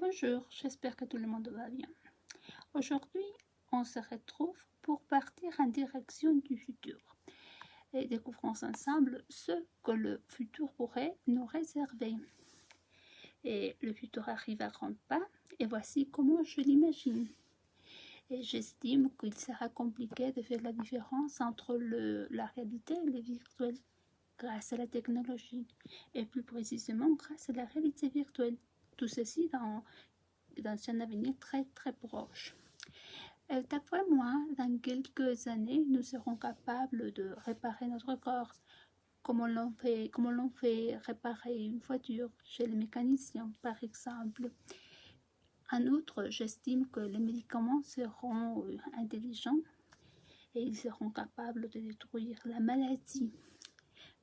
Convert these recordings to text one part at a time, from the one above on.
Bonjour, j'espère que tout le monde va bien. Aujourd'hui, on se retrouve pour partir en direction du futur et découvrons ensemble ce que le futur pourrait nous réserver. Et le futur arrive à grands pas et voici comment je l'imagine. Et j'estime qu'il sera compliqué de faire la différence entre la réalité et le virtuel grâce à la technologie et plus précisément grâce à la réalité virtuelle. Tout ceci dans un avenir très proche. D'après moi, dans quelques années, nous serons capables de réparer notre corps comme on l'on fait réparer une voiture chez le mécanicien, par exemple. En outre, j'estime que les médicaments seront intelligents et ils seront capables de détruire la maladie.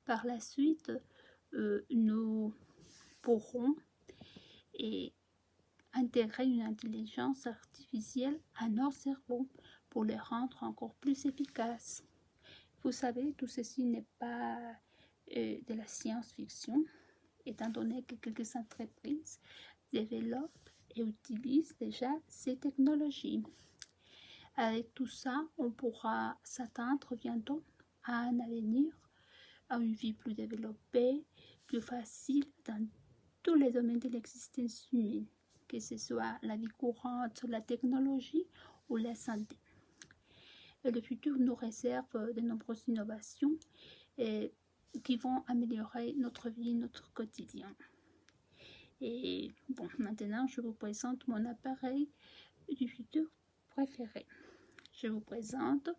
Par la suite, nous pourrons intégrer une intelligence artificielle à nos cerveaux pour les rendre encore plus efficaces. Vous savez, tout ceci n'est pas de la science-fiction, étant donné que quelques entreprises développent et utilisent déjà ces technologies. Avec tout ça, on pourra s'attendre bientôt à un avenir, à une vie plus développée, plus facile dans tous les domaines de l'existence humaine, que ce soit la vie courante, la technologie ou la santé. Et le futur nous réserve de nombreuses innovations qui vont améliorer notre vie, notre quotidien. Et bon, maintenant je vous présente mon appareil du futur préféré. Je vous présente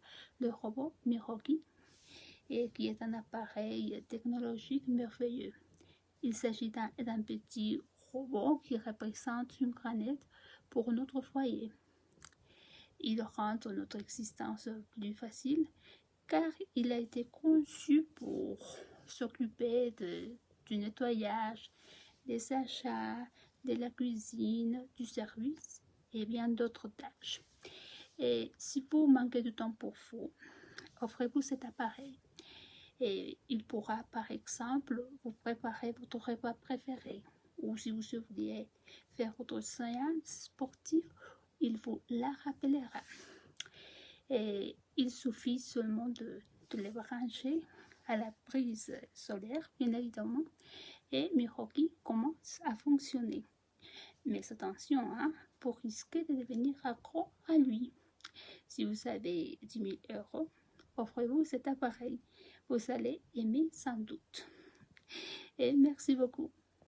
le robot Miroki, qui est un appareil technologique merveilleux. Il s'agit d'un petit robot qui représente une granette pour notre foyer. Il rend notre existence plus facile car il a été conçu pour s'occuper du nettoyage, des achats, de la cuisine, du service et bien d'autres tâches. Et si vous manquez de temps pour vous, offrez-vous cet appareil. Et il pourra par exemple vous préparer votre repas préféré, ou si vous vouliez faire votre séance sportive, il vous la rappellera. Et il suffit seulement de les brancher à la prise solaire, bien évidemment, et Miroki commence à fonctionner. Mais attention, pour risquer de devenir accro à lui. Si vous avez 10 000 €, offrez-vous cet appareil. Vous allez aimer sans doute. Et merci beaucoup.